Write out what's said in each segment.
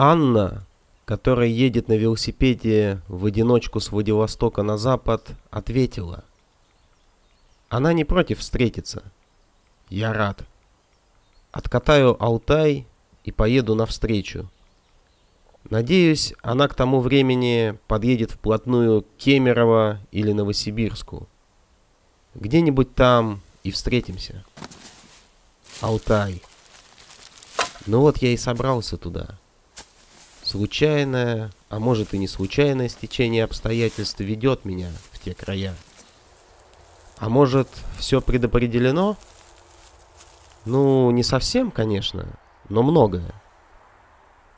Анна, которая едет на велосипеде в одиночку с Владивостока на запад, ответила. Она не против встретиться. Я рад. Откатаю Алтай и поеду навстречу. Надеюсь, она к тому времени подъедет вплотную к Кемерово или Новосибирску. Где-нибудь там и встретимся. Алтай. Ну вот я и собрался туда. Случайное, а может и не случайное стечение обстоятельств ведет меня в те края. А может, все предопределено? Ну, не совсем, конечно, но многое.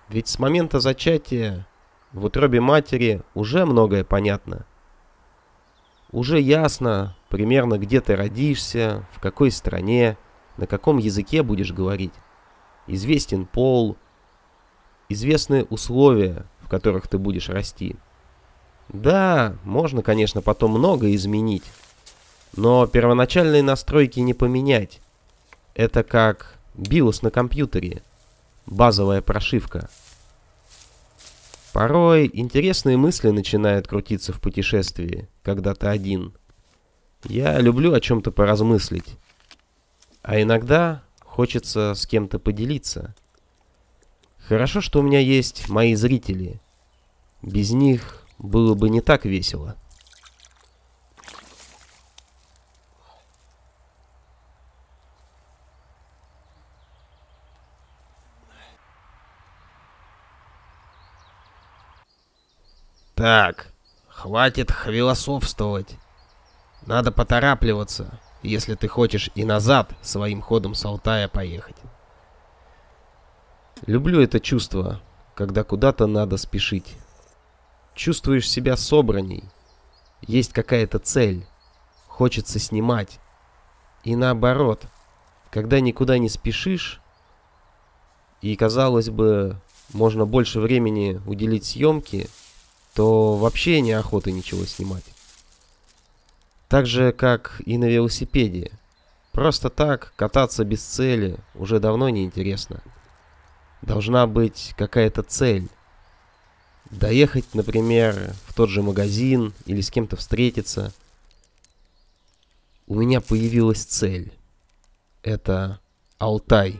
Ведь с момента зачатия в утробе матери уже многое понятно. Уже ясно примерно, где ты родишься, в какой стране, на каком языке будешь говорить. Известен пол, известны условия, в которых ты будешь расти. Да, можно, конечно, потом многое изменить, но первоначальные настройки не поменять. Это как BIOS на компьютере, базовая прошивка. Порой интересные мысли начинают крутиться в путешествии, когда ты один. Я люблю о чем-то поразмыслить, а иногда хочется с кем-то поделиться. Хорошо, что у меня есть мои зрители. Без них было бы не так весело. Так, хватит философствовать. Надо поторапливаться, если ты хочешь и назад своим ходом с Алтая поехать. Люблю это чувство, когда куда-то надо спешить. Чувствуешь себя собранней. Есть какая-то цель. Хочется снимать. И наоборот, когда никуда не спешишь, и, казалось бы, можно больше времени уделить съемке, то вообще неохота ничего снимать. Так же, как и на велосипеде. Просто так кататься без цели уже давно не интересно. Должна быть какая-то цель. Доехать, например, в тот же магазин или с кем-то встретиться. У меня появилась цель. Это Алтай.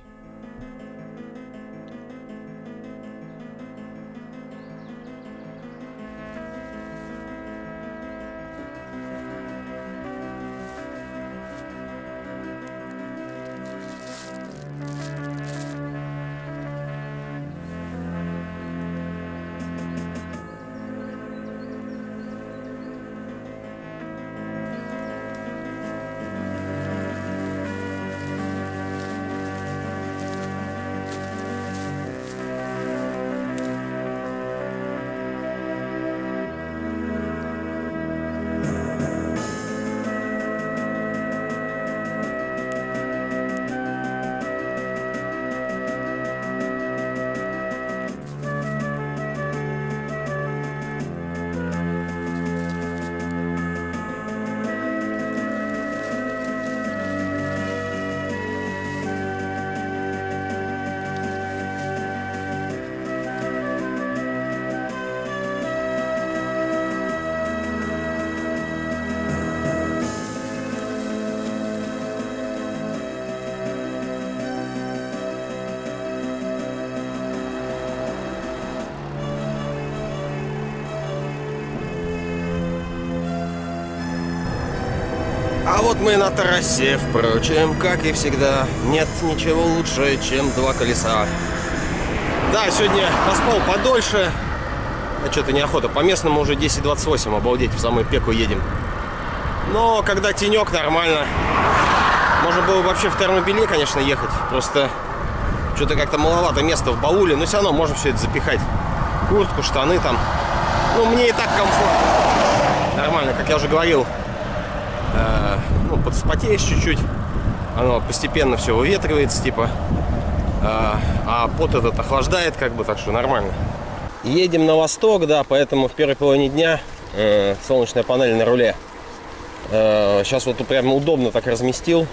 А вот мы на трассе, впрочем, как и всегда, нет ничего лучше, чем два колеса. Да, сегодня поспал подольше. А что-то неохота. По местному уже 10:28, обалдеть, в самую пеку едем. Но когда тенек, нормально. Можно было вообще в термобелье, конечно, ехать. Просто что-то как-то маловато места в бауле. Но все равно можно все это запихать. Куртку, штаны там. Ну, мне и так комфортно. Нормально, как я уже говорил. Подспотеешь чуть-чуть, оно постепенно все выветривается, типа, а пот этот охлаждает, как бы, так что нормально. Едем на восток, да, поэтому в первой половине дня солнечная панель на руле. Сейчас вот прям удобно так разместил,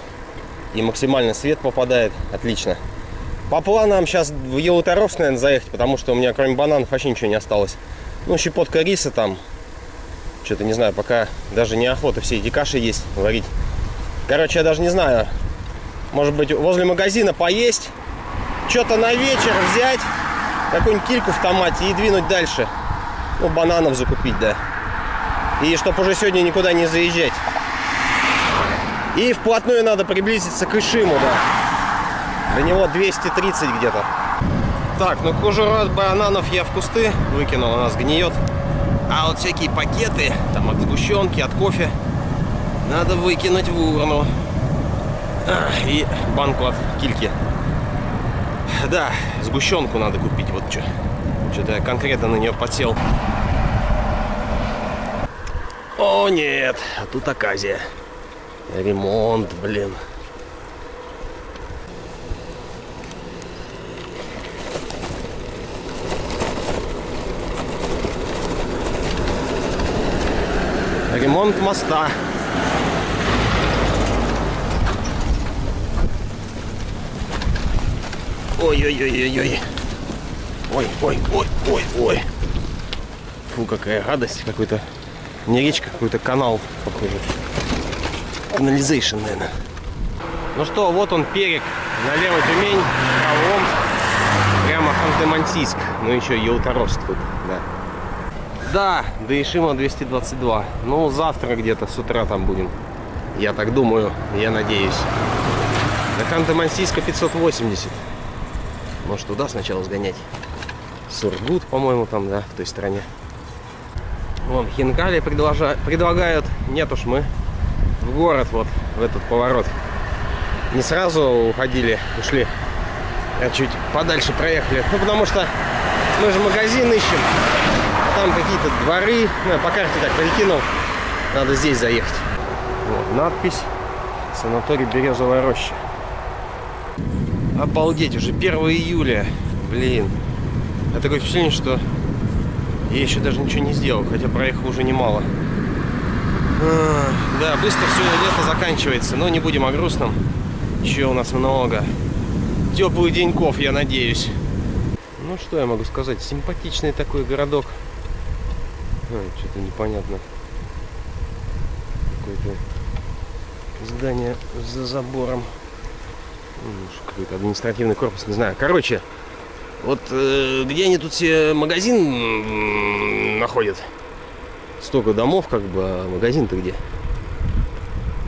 и максимально свет попадает, отлично. По планам сейчас в Ялуторовск, наверное, заехать, потому что у меня кроме бананов вообще ничего не осталось. Ну, щепотка риса там. Что-то не знаю, пока даже неохота все эти каши есть, варить. Короче, я даже не знаю. Может быть, возле магазина поесть, что-то на вечер взять, какую-нибудь кильку в томате и двинуть дальше. Ну, бананов закупить, да. И чтобы уже сегодня никуда не заезжать. И вплотную надо приблизиться к Ишиму, да. До него 230 где-то. Так, ну кожуру от бананов я в кусты выкинул, у нас гниет. А вот всякие пакеты, там от сгущенки, от кофе, надо выкинуть в урну. И банку от кильки. Да, сгущенку надо купить, вот что. Что-то я конкретно на нее подсел. О, нет, а тут оказия. Ремонт, блин. Ремонт моста. Ой-ой-ой-ой-ой. Ой-ой-ой-ой-ой. Фу, какая гадость. Какой-то не речка, какой-то канал, похоже. Канализейшн, наверное. Ну что, вот он берег. Налево Тюмень, право Омск. Прямо Ханты-Мансийск. Ну еще Ялуторовск тут, да. Да, до Ишима 222. Ну, завтра где-то с утра там будем. Я так думаю, я надеюсь. До Ханты-Мансийска 580. Может, туда сначала сгонять. Сургут, по-моему, там, да, в той стороне. Вон, хинкали предлагают. Нет уж, мы в город, вот, в этот поворот. Не сразу уходили, ушли. А чуть подальше проехали. Ну, потому что мы же магазин ищем. Там какие-то дворы. Ну, я по карте так прикинул. Надо здесь заехать. Вот, надпись. Санаторий Березовая роща. Обалдеть, уже 1 июля. Блин. А такое впечатление, что я еще даже ничего не сделал. Хотя проехал уже немало. Да, быстро все лето заканчивается. Но не будем о грустном. Еще у нас много. Теплых деньков, я надеюсь. Ну, что я могу сказать? Симпатичный такой городок. Что-то непонятно. Какое-то здание за забором. Какой-то административный корпус, не знаю. Короче, вот где они тут все магазин находят? Столько домов, как бы, а магазин-то где?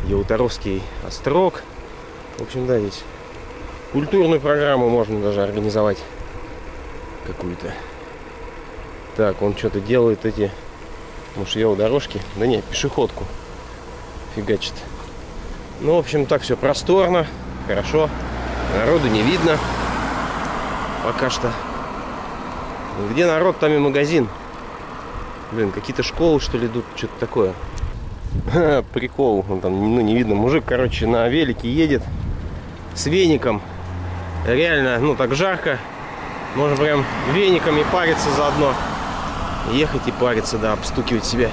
Ялуторовский острог. В общем, да, здесь культурную программу можно даже организовать какую-то. Так, он что-то делает эти, может, велодорожки? Да нет, пешеходку фигачит. Ну, в общем, так все просторно, хорошо. Народу не видно пока что. Где народ, там и магазин. Блин, какие-то школы, что ли, идут, что-то такое. Прикол, вон там, ну, не видно. Мужик, короче, на велике едет с веником. Реально, ну, так жарко. Можно прям вениками париться заодно. Ехать и париться, да, обстукивать себя.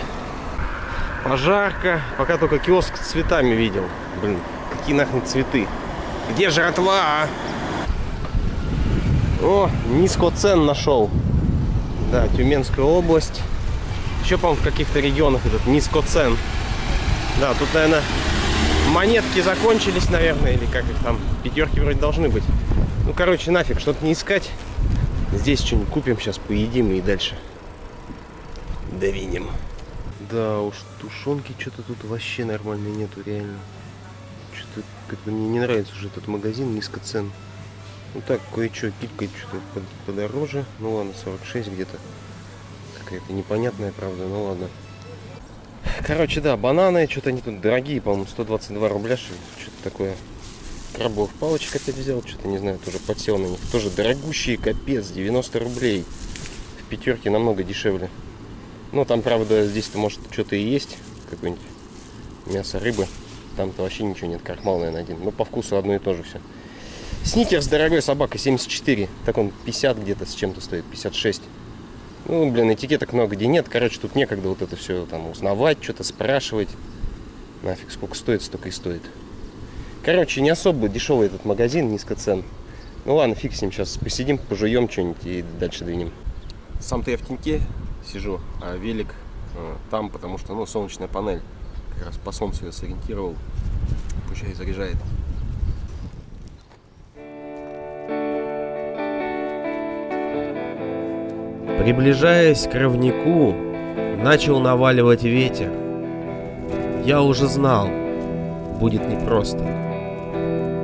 Пожарка. Пока только киоск с цветами видел. Блин, какие нахрен цветы? Где жратва? О, низкоцен нашел. Да, Тюменская область. Еще, по-моему, в каких-то регионах этот низкоцен. Да, тут, наверное, монетки закончились, наверное, или как их там. Пятерки вроде должны быть. Ну, короче, нафиг, что-то не искать. Здесь что-нибудь купим, сейчас поедим и дальше довинем. Да уж, тушенки что-то тут вообще нормально нету, реально. Что-то как-то мне не нравится уже этот магазин, низко цен. Ну так, кое-что, килькает что-то подороже. Ну ладно, 46 где-то. Какая-то непонятная, правда, ну ладно. Короче, да, бананы, что-то они тут дорогие, по-моему, 122 рубля, что-то такое. Крабовых палочек опять взял, что-то не знаю, тоже подсел на них. Тоже дорогущие, капец, 90 рублей. В пятерке намного дешевле. Ну, там, правда, здесь-то, может, что-то и есть. Какое-нибудь мясо, рыбы. Там-то вообще ничего нет, крахмал, наверное, один. Но по вкусу одно и то же все. Сникерс дорогой, собака, 74. Так он 50 где-то с чем-то стоит, 56. Ну, блин, этикеток много где нет. Короче, тут некогда вот это все там узнавать, что-то спрашивать. Нафиг, сколько стоит, столько и стоит. Короче, не особо дешевый этот магазин, низко цен. Ну ладно, фиг с ним, сейчас посидим, пожуем что-нибудь и дальше двинем. Сам-то я в теньке сижу, а велик там, потому что, ну, солнечная панель. Как раз по солнцу я сориентировал. Пущай заряжает. Приближаясь к ровнику, начал наваливать ветер. Я уже знал, будет непросто.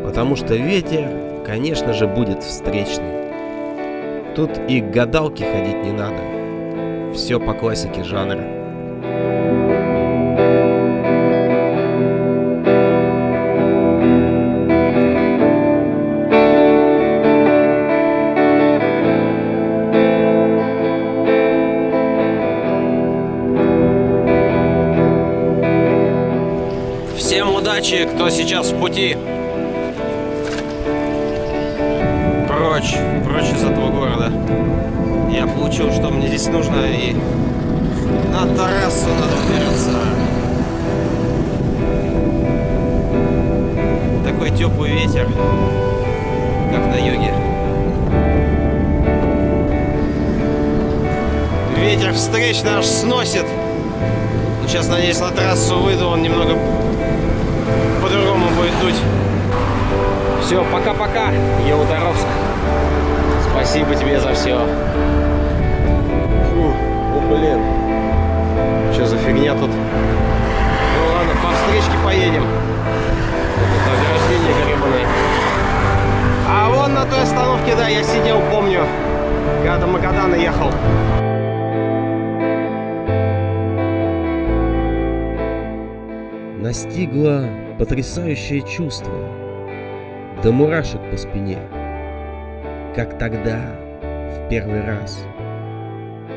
Потому что ветер, конечно же, будет встречный. Тут и к гадалке ходить не надо. Все по классике жанра. Всем удачи, кто сейчас в пути. Прочь из этого города. Я получил, что мне здесь нужно, и на трассу надо выбираться. Такой теплый ветер, как на юге. Ветер встречный аж сносит. Сейчас, надеюсь, на трассу выйду, он немного по-другому будет дуть. Все, пока-пока, Елуторовск. Спасибо тебе за все. Фу, о, блин. Что за фигня тут? Ну ладно, по встречке поедем. Это ограждение гребаное. А вон на той остановке, да, я сидел, помню, когда до Магадана ехал. Настигло потрясающее чувство, до мурашек по спине, как тогда, в первый раз,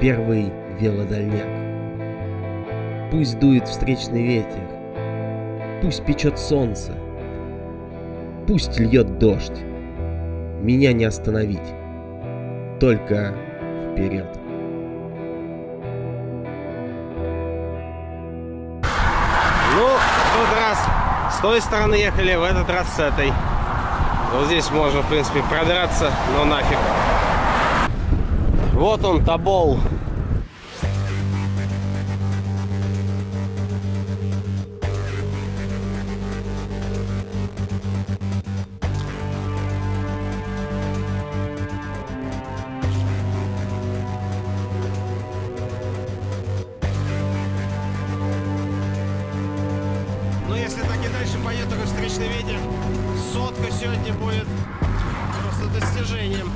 первый велодальняк. Пусть дует встречный ветер, пусть печет солнце, пусть льет дождь, меня не остановить, только вперед. С той стороны ехали, в этот раз с этой. Вот здесь можно, в принципе, продраться, но нафиг. Вот он, Тобол. Если так и дальше пойдет такой встречный ветер, сотка сегодня будет просто достижением.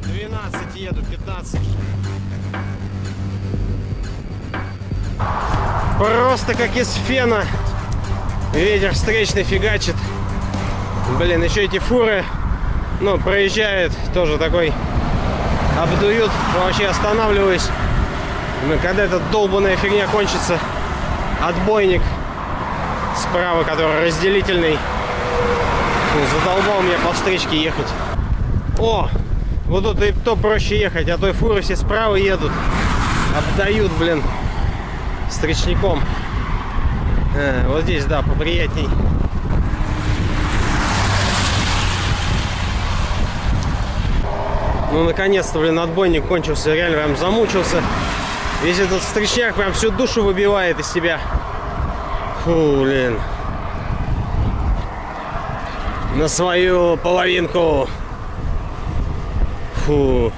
12 еду, 15. Просто как из фена ветер встречный фигачит. Блин, еще эти фуры, ну, проезжают, тоже такой обдуют. Вообще останавливаюсь. Когда эта долбаная фигня кончится, отбойник справа, который разделительный, задолбал меня по встречке ехать. О, вот тут и то проще ехать, а то и фуры все справа едут, обдают, блин, встречником. Вот здесь, да, поприятней. Ну, наконец-то, блин, отбойник кончился, реально прям замучился. Весь этот встречняк прям всю душу выбивает из себя. Фу, блин. На свою половинку. Фу.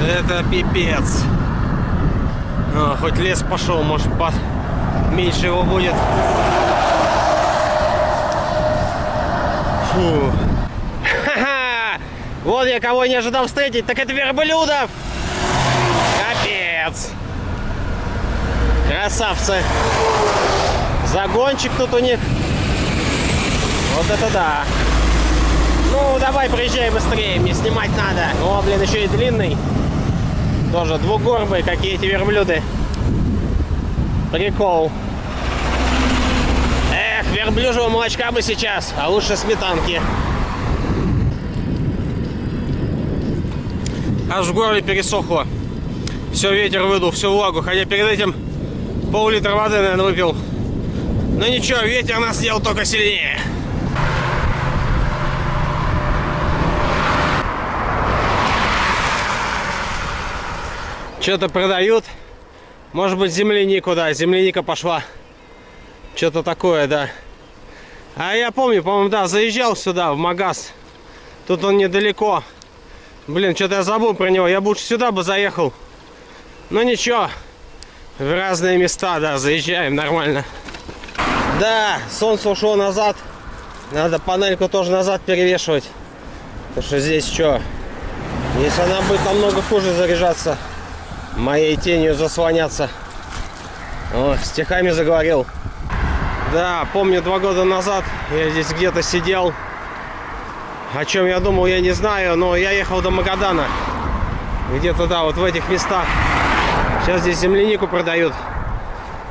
Это пипец. Хоть лес пошел, может, меньше его будет. Фу. Ха-ха! Вот я кого не ожидал встретить, так это верблюдов! Капец! Красавцы! Загончик тут у них. Вот это да! Ну, давай, проезжай быстрее, мне снимать надо. О, блин, еще и длинный. Тоже двугорбый, какие эти верблюды. Прикол. Эх, верблюжьего молочка бы сейчас, а лучше сметанки. Аж в горле пересохло. Все, ветер выдул, всю влагу. Хотя перед этим пол-литра воды, наверное, выпил. Но ничего, ветер нас сделал только сильнее. Что-то продают. Может быть, землянику, да. Земляника пошла. Что-то такое, да. А я помню, по-моему, да, заезжал сюда, в магаз. Тут он недалеко. Блин, что-то я забыл про него. Я бы лучше сюда бы заехал. Но ничего. В разные места, да, заезжаем нормально. Да, солнце ушло назад. Надо панельку тоже назад перевешивать. Потому что здесь что? Если она будет намного хуже заряжаться, моей тенью заслоняться. О, стихами заговорил. Да, помню, 2 года назад я здесь где-то сидел. О чем я думал, я не знаю, но я ехал до Магадана. Где-то, да, вот в этих местах. Сейчас здесь землянику продают.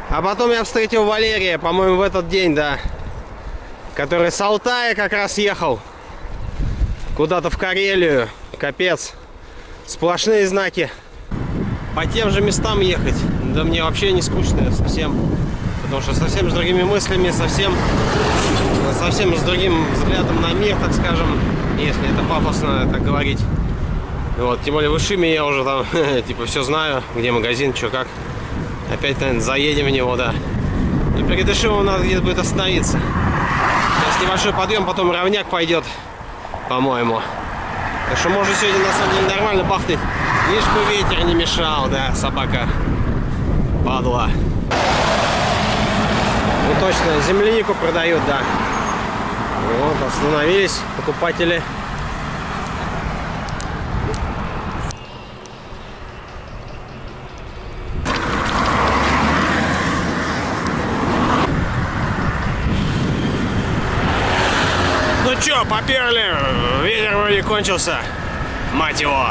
А потом я встретил Валерия, по-моему, в этот день, да. Который с Алтая как раз ехал. Куда-то в Карелию. Капец. Сплошные знаки. По тем же местам ехать. Да мне вообще не скучно совсем. Потому что совсем с другими мыслями, совсем с другим взглядом на мир, так скажем. Если это пафосно так говорить. Вот, тем более в Ишиме я уже там, типа, все знаю, где магазин, что как. Опять, наверное, заедем в него, да. И перед Ишимом надо где-то будет остановиться. Сейчас небольшой подъем, потом равняк пойдет, по-моему. Так что может сегодня на самом деле нормально бахнуть. Лишь бы ветер не мешал, да, собака. Падла. Ну точно, землянику продают, да. Вот, остановились покупатели. Ну чё, поперли, ветер вроде кончился, мать его.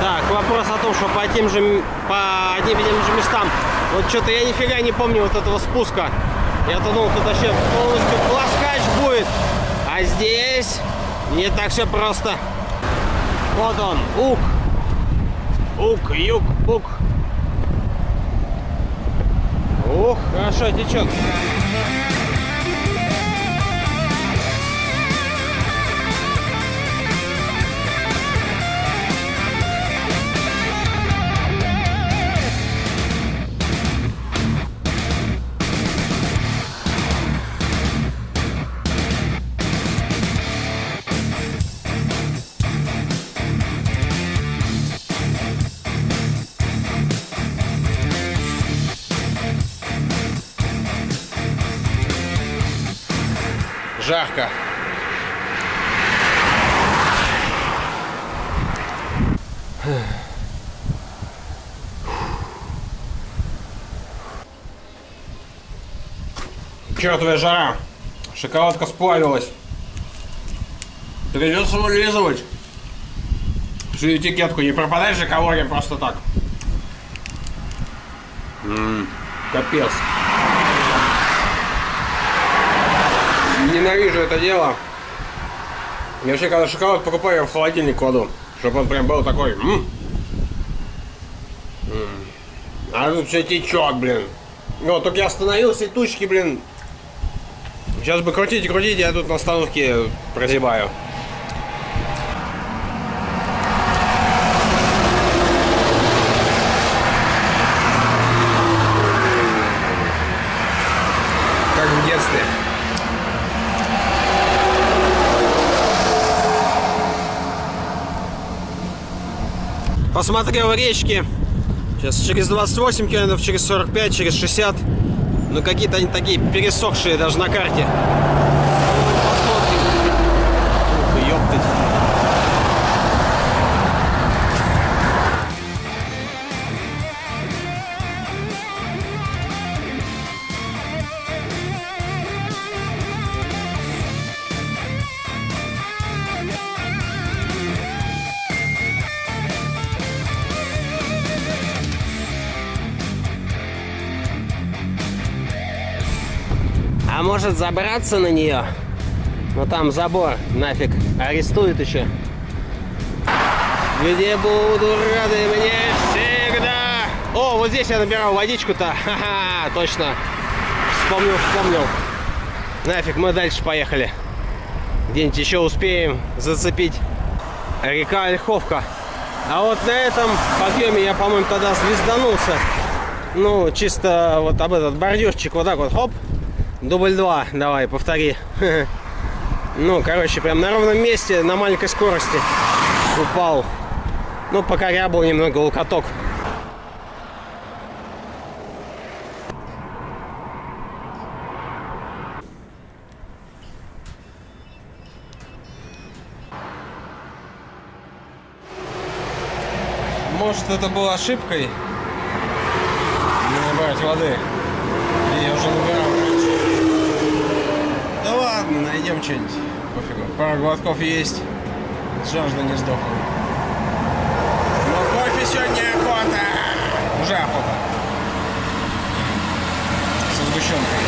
Так, вопрос о том, что по одним и тем же местам. Вот что-то я нифига не помню вот этого спуска. Я-то думал, тут вообще полностью плоскач будет. А здесь не так все просто. Вот он, ук. Ук, юг, пук. Ух, хорошо течет. Жарко. Чертовая жара. Шоколадка сплавилась. Придется вылизывать всю этикетку. Не пропадать же калориям просто так. Капец. Ненавижу это дело. Я вообще, когда шоколад покупаю, я в холодильник кладу, чтобы он прям был такой. А тут все течет, блин. Вот, только я остановился, и тучки, блин. Сейчас бы крутить и крутить, я тут на остановке прозябаю. Как в детстве. Посмотрел речки. Сейчас через 28 километров, через 45, через 60. Ну какие-то они такие пересохшие даже на карте. Посмотрим. Ух, ёптать. А может забраться на нее? Но там забор, нафиг, арестуют еще. Где буду рады мне всегда. О, вот здесь я набирал водичку-то. Ха-ха, точно. Вспомнил. Нафиг, мы дальше поехали. Где-нибудь еще успеем зацепить. Река Ольховка. А вот на этом подъеме я, по-моему, тогда звезданулся. Ну, чисто вот об этот бордюрчик вот так вот, хоп. Дубль 2, давай, повтори. Ну, короче, прям на ровном месте, на маленькой скорости упал. Ну, покорябал немного локоток. Может, это была ошибкой не набрать воды. Я уже набирал раньше. Да ладно, найдем что-нибудь. Пофигу. Пару глотков есть. Жажда не сдохла. Но кофе сегодня охота. Уже охота. Со сгущенкой.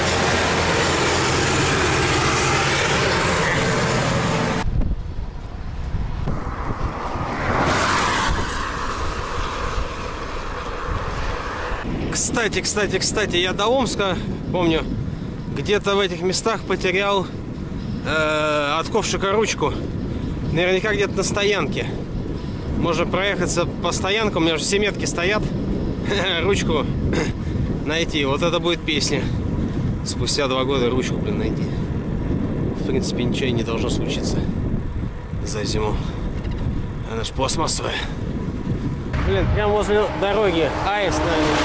Кстати, я до Омска, помню, где-то в этих местах потерял от ковшика ручку. Наверняка где-то на стоянке. Можно проехаться по стоянкам, у меня же все метки стоят. Ручку найти. Вот это будет песня. Спустя 2 года ручку, блин, найти. В принципе, ничего не должно случиться за зиму. Она ж пластмассовая. Блин, прям возле дороги аист, наверное.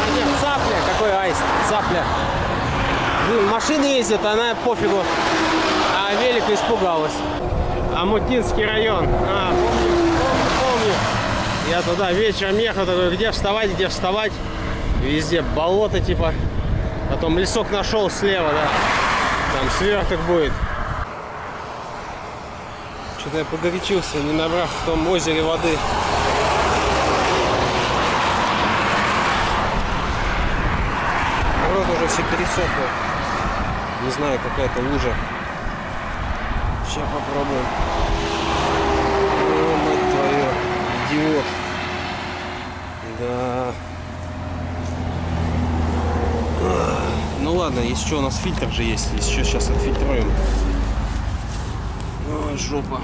А нет, цапля. Какой аист? Цапля. Блин, машины ездят, она пофигу. А велика испугалась. Омутнинский район. Помню. Я туда вечером ехал, такой, где вставать? Везде болото, типа. Потом лесок нашел слева, да. Там сверток будет. Что-то я погорячился, не набрав в том озере воды. Рот уже все пересохло. Не знаю, какая-то лужа. Сейчас попробуем. О, мать твою, идиот. Да. Ну ладно, если что, у нас фильтр же есть. Если что, сейчас отфильтруем. Ой, жопа.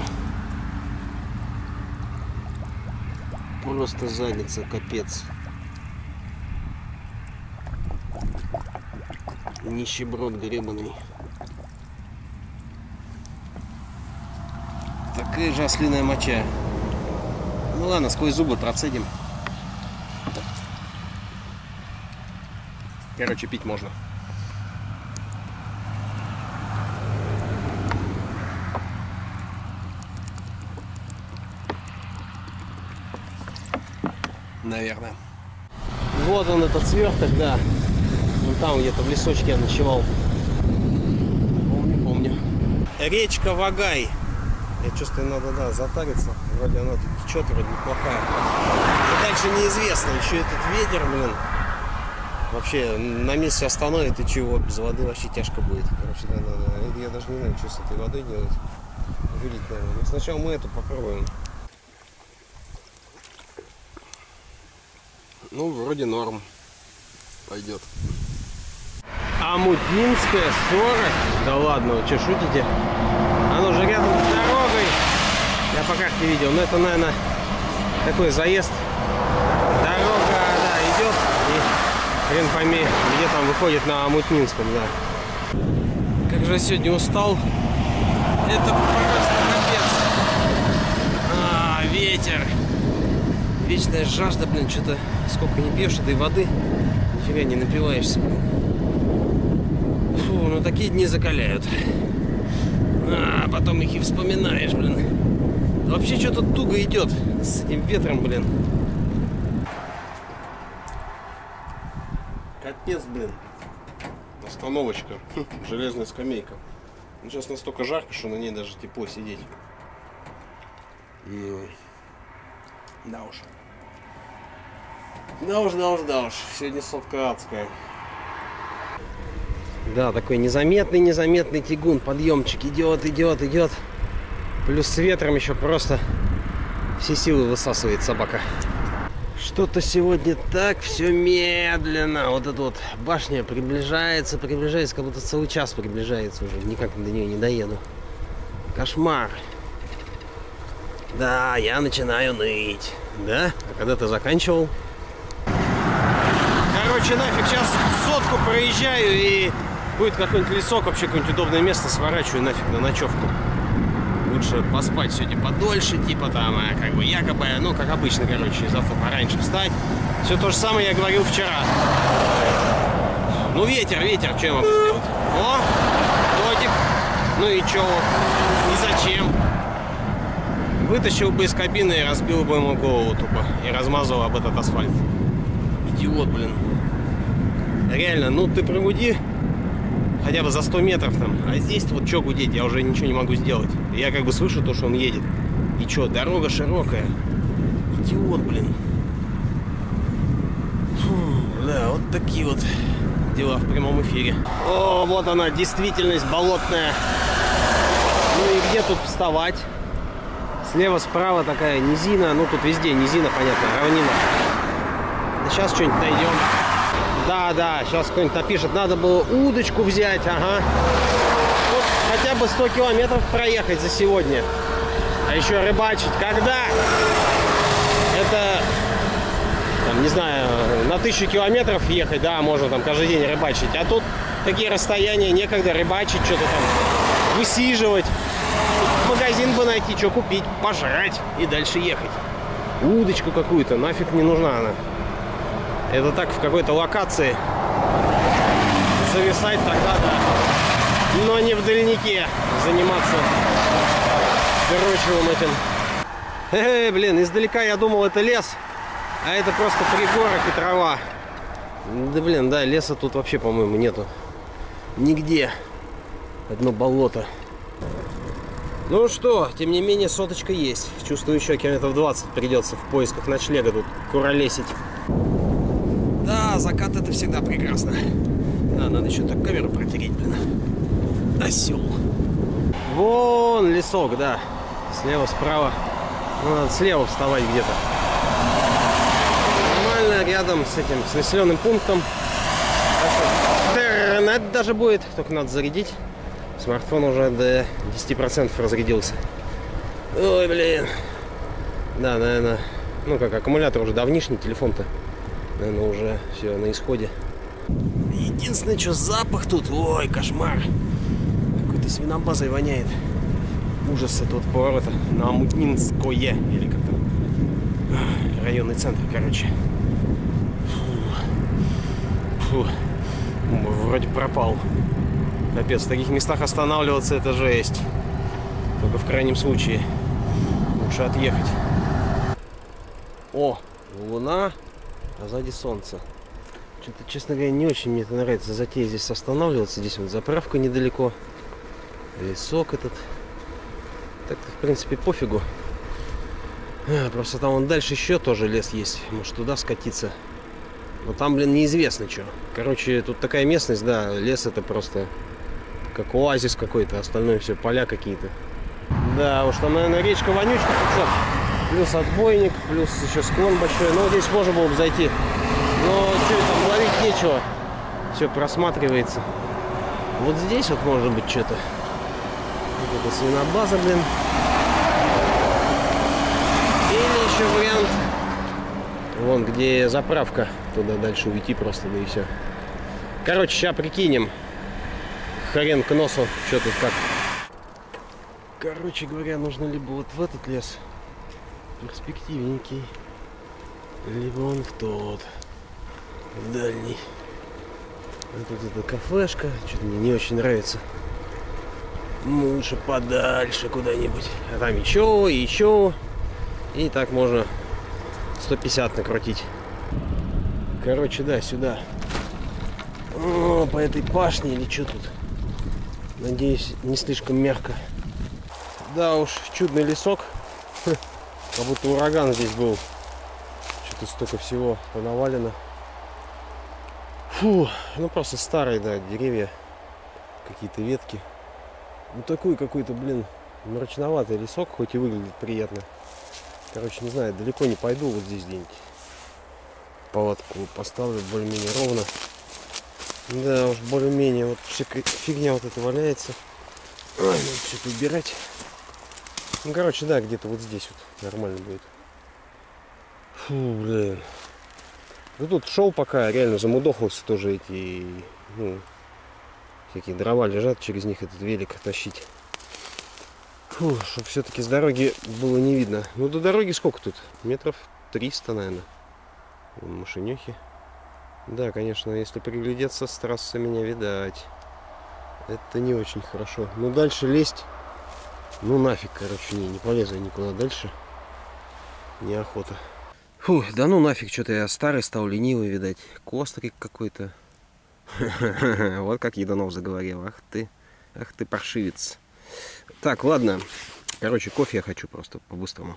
Просто задница, капец. Нищеброд гребаный. Такая же ослиная моча. Ну ладно, сквозь зубы процедим. Короче, пить можно. Наверное. Вот он, этот сверток, да. Вон там где-то в лесочке я ночевал. Помню. Речка Вагай. Я чувствую, надо, да, затариться. Вроде она тут течет, вроде неплохая. Но дальше неизвестно. Еще этот ветер, блин. Вообще на месте остановит, и чего, без воды вообще тяжко будет. Короче, да. Я даже не знаю, что с этой водой делать. Вылить, наверное. Но сначала мы эту попробуем. Ну, вроде норм. Пойдет. Омутнинская 40. Да ладно, вы что, шутите? Оно же рядом с дорогой. Я пока не видел. Но это, наверное, такой заезд. Дорога, да, идет. И хрен пойми, где там выходит на Омутнинском, да. Как же я сегодня устал. Это просто капец. Ветер. Вечная жажда, блин, что-то сколько не пьешь этой воды, нифига не напиваешься. Фу, ну такие дни закаляют. Потом их и вспоминаешь, блин. Вообще что-то туго идет с этим ветром, блин. Капец, блин. Остановочка. Железная скамейка. Ну, сейчас настолько жарко, что на ней даже тепло сидеть. Да уж. Да уж. Сегодня сотка адская. Да, такой незаметный тягун, подъемчик идет. Плюс с ветром еще просто все силы высасывает собака. Что-то сегодня так все медленно. Вот эта вот башня приближается, как будто целый час приближается уже. Никак до нее не доеду. Кошмар. Да, я начинаю ныть. Да? А когда ты заканчивал? Короче, нафиг, сейчас сотку проезжаю и будет какой-нибудь лесок, вообще какое-нибудь удобное место, сворачиваю нафиг на ночевку. Лучше поспать сегодня подольше, типа там, как бы якобы, ну, как обычно, короче, завтра пораньше встать. Все то же самое я говорил вчера. Ну, ветер, что я могу сделать? О, дождик. Ну и чё? И зачем? Вытащил бы из кабины и разбил бы ему голову тупо. И размазал об этот асфальт. Идиот, блин. Реально, ну ты прогуди хотя бы за 100 метров там. А здесь вот что гудеть, я уже ничего не могу сделать. Я как бы слышу то, что он едет. И что, дорога широкая. Идиот, блин. Фу, да, вот такие вот дела в прямом эфире. О, вот она, действительность болотная. Ну и где тут вставать? Слева, справа такая низина. Ну тут везде низина, понятно, равнина. Да сейчас что-нибудь найдем. Да, сейчас кто-нибудь напишет, надо было удочку взять, ага. Вот хотя бы 100 километров проехать за сегодня. А еще рыбачить. Когда? Это, там, не знаю, на 1000 километров ехать, да, можно там каждый день рыбачить. А тут такие расстояния, некогда рыбачить, что-то там высиживать. Магазин бы найти, что купить, пожрать и дальше ехать. Удочку какую-то, нафиг не нужна она. Это так, в какой-то локации зависать тогда, да. Но не в дальнике заниматься корочевым этим. Блин, издалека я думал, это лес, а это просто пригорок и трава. Да, блин, да, леса тут вообще, по-моему, нету. Нигде. Одно болото. Ну что, тем не менее, соточка есть. Чувствую, еще километров 20 придется в поисках ночлега тут куролесить. Да, закат это всегда прекрасно. Да, надо еще так камеру протереть, блин. Осел. Вон лесок, да. Слева, справа. Ну, надо слева вставать где-то. Нормально, рядом с этим, с населенным пунктом. Интернет даже будет, только надо зарядить. Смартфон уже до 10% разрядился. Ой, блин. Да, наверное. Ну как, аккумулятор уже давнишний, телефон-то, наверное, уже все на исходе. Единственное, что запах тут. Ой, кошмар. Какой-то свинобазой воняет. Ужас этого поворота на Амутнинское. Или как там. Районный центр, короче. Фу. Вроде пропал. Капец, в таких местах останавливаться это жесть. Только в крайнем случае. Лучше отъехать. О, луна, а сзади солнце. Что-то, честно говоря, не очень мне это нравится. Затея здесь останавливаться. Здесь вот заправка недалеко. Лесок этот. Так-то, в принципе, пофигу. Просто там вон дальше еще тоже лес есть. Может, туда скатиться. Но там, блин, неизвестно что. Короче, тут такая местность, да, лес это просто как оазис какой-то. Остальное все поля какие-то. Да, уж там, наверное, речка вонючка. Плюс отбойник, плюс еще склон большой. Но здесь можно было бы зайти. Но что там ловить нечего. Все просматривается. Вот здесь вот может быть что-то. Вот это свинобаза, блин. Или еще вариант. Вон где заправка. Туда дальше уйти просто, да и все. Короче, сейчас прикинем. Хрен к носу. Что тут как. Короче говоря, нужно либо вот в этот лес. Перспективненький. Либо он в тот. Дальний. А тут эта кафешка. Что-то мне не очень нравится. Лучше подальше куда-нибудь. А там еще и еще. И так можно 150 накрутить. Короче, да, сюда. О, по этой пашне или что тут? Надеюсь, не слишком мягко. Да уж, чудный лесок. Как будто ураган здесь был. Что-то столько всего понавалено. Фу, ну просто старые, да, деревья. какие-то ветки. Ну такой какой-то, блин, мрачноватый лесок, хоть и выглядит приятно. Короче, не знаю, далеко не пойду, вот здесь где-нибудь палатку поставлю более-менее ровно. Да уж, более-менее, вот всякая фигня вот эта валяется. Ой, надо что-то убирать. Ну, короче, да, где-то вот здесь вот нормально будет. Фу, блин. Ну, тут шел пока, реально замудохался тоже эти, ну, всякие дрова лежат, через них этот велик тащить. Фу, чтобы все-таки с дороги было не видно. Ну, до дороги сколько тут? Метров 300, наверное. Машинехи. Да, конечно, если приглядеться с трассы, меня видать. Это не очень хорошо. Ну, дальше лезть. Ну, нафиг, короче, не полезу я никуда дальше. Неохота. Фу, да ну нафиг, что-то я старый стал, ленивый, видать. Кострик какой-то. Вот как Еданов заговорил. Ах ты паршивец. Так, ладно. Короче, кофе я хочу просто по-быстрому.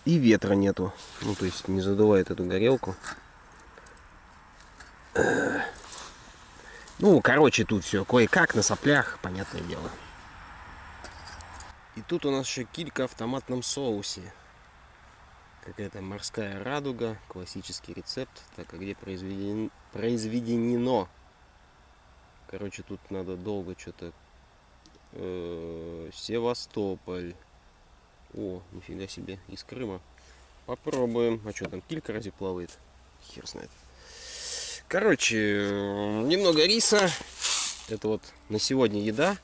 И ветра нету. Ну, то есть не задувает эту горелку. Ну, короче, тут все кое-как на соплях, понятное дело. И тут у нас еще килька в томатном соусе. Какая-то морская радуга, классический рецепт. Так, а где произведено? Короче, тут надо долго что-то... Севастополь. О, нифига себе, из Крыма. Попробуем. А что там, килька разве плавает? Хер знает. Короче, немного риса. Это вот на сегодня еда.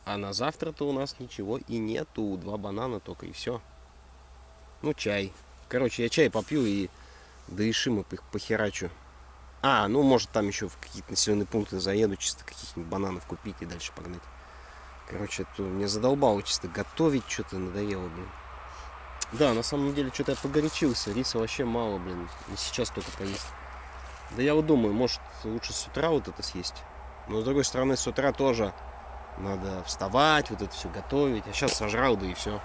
А на завтра-то у нас ничего и нету. 2 банана только и все. Ну, чай. Короче, я чай попью и до Ишима похерачу. А, ну, может, там еще в какие-то населенные пункты заеду, чисто каких-нибудь бананов купить и дальше погнать. Короче, это мне задолбало чисто готовить, что-то надоело, блин. Да, на самом деле, что-то я погорячился. Риса вообще мало, блин. И сейчас только поесть. Да я вот думаю, может, лучше с утра вот это съесть. Но, с другой стороны, с утра тоже надо вставать, вот это все готовить. А сейчас сожрал, да и все.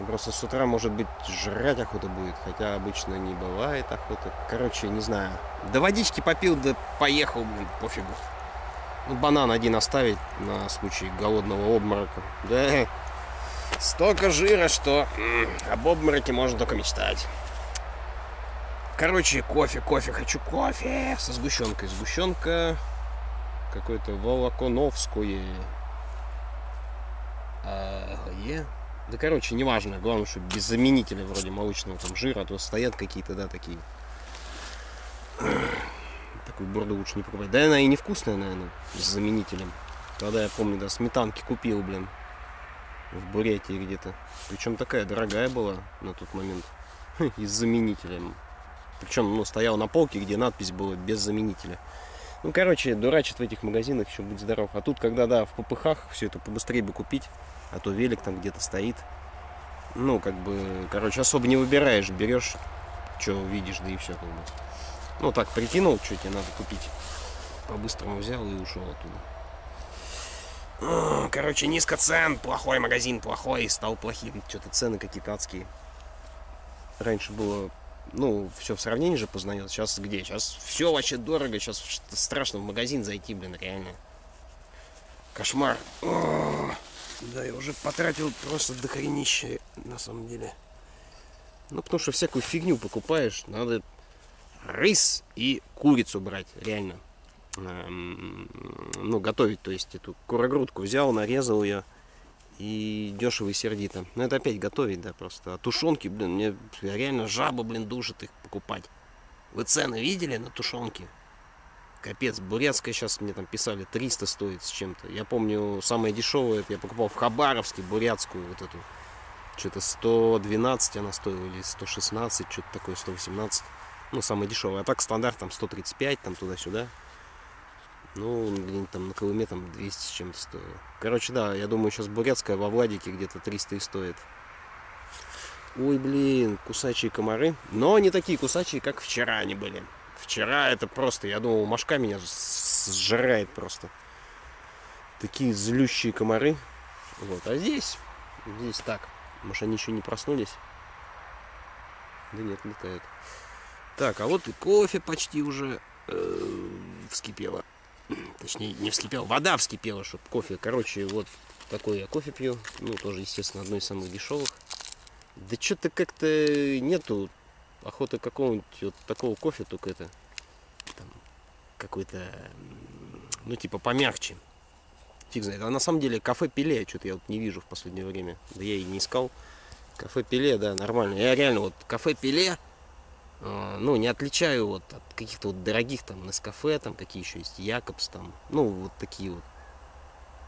Просто с утра, может быть, жрать охота будет. Хотя обычно не бывает охота. Короче, не знаю. Да водички попил, да поехал, блин, пофигу. Ну, банан один оставить на случай голодного обморока. Да, столько жира, что об обмороке можно только мечтать. Короче, кофе, хочу кофе со сгущенкой. Сгущенка какое-то волоконовское. Да, короче, неважно. Главное, что без заменителя вроде молочного там жира, а то стоят какие-то, да, такие. Такую бурду лучше не покупать. Да, она и невкусная, наверное, с заменителем. Тогда я помню, да, сметанки купил, блин, в Бурятии где-то. Причем такая дорогая была на тот момент. И с заменителем. Причем, ну, стоял на полке, где надпись была без заменителя. Ну, короче, дурачат в этих магазинах, еще будь здоров. А тут, когда, да, в попыхах все это побыстрее бы купить, а то велик там где-то стоит. Ну, как бы, короче, особо не выбираешь, берешь, что увидишь, да и все, как бы. Ну, так, прикинул, что тебе надо купить. По-быстрому взял и ушел оттуда. Короче, низко цен, плохой магазин, плохой, стал плохим. Что-то цены какие-то адские. Раньше было, ну, все в сравнении же познается. Сейчас где? Сейчас все вообще дорого. Сейчас страшно в магазин зайти, блин, реально. Кошмар. Да, я уже потратил просто дохренище, на самом деле. Ну, потому что всякую фигню покупаешь. Надо рис и курицу брать, реально. Ну, готовить, то есть эту курогрудку взял, нарезал ее. И дешево и сердито. Но это опять готовить, да, просто. А тушенки, блин, мне реально жаба, блин, душит их покупать. Вы цены видели на тушенки? Капец, бурятская сейчас мне там писали 300 стоит с чем-то. Я помню, самое дешевое, это я покупал в Хабаровске, бурятскую вот эту. Что-то 112 она стоила, или 116, что-то такое, 118. Ну, самое дешевое. А так стандарт там 135, там туда-сюда. Ну, где-нибудь там на Колыме там 200 с чем-то стоило. Короче, да, я думаю, сейчас бурятская во Владике где-то 300 и стоит. Ой, блин, кусачие комары. Но не такие кусачие, как вчера они были. Вчера это просто, я думал, мошка меня сжирает просто. Такие злющие комары. Вот, а здесь так. Может, они еще не проснулись? Да нет, летают. Так, а вот и кофе почти уже вскипело. Точнее, не вскипело, вода вскипела, чтобы кофе. Короче, вот такой я кофе пью. Ну, тоже, естественно, одно из самых дешевых. Да что-то как-то нету охоты какого-нибудь вот такого кофе, только это там, какой-то, ну, типа помягче. Фиг знает. А на самом деле кафе Пеле что-то я вот не вижу в последнее время. Да я и не искал. Кафе Пеле, да, нормально. Я реально вот кафе Пеле, ну, не отличаю вот от каких-то вот дорогих там Нескафе, там какие еще есть, Якобс там, ну, вот такие вот.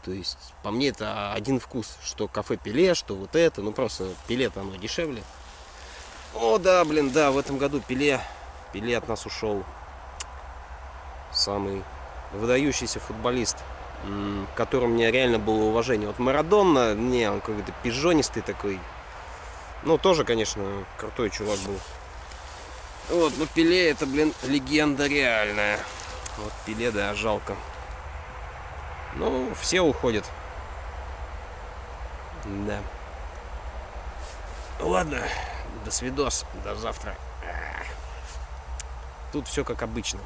То есть, по мне, это один вкус, что кафе Пеле, что вот это, ну, просто Пеле-то оно дешевле. О, да, блин, да, в этом году Пеле от нас ушел. Самый выдающийся футболист, к которому у меня реально было уважение. Вот Марадона, не, он какой-то пижонистый такой. Ну, тоже, конечно, крутой чувак был. Вот, ну Пеле это, блин, легенда реальная. Вот Пеле, да, жалко. Ну, все уходят. Да. Ладно, до свидос, до завтра. Тут все как обычно.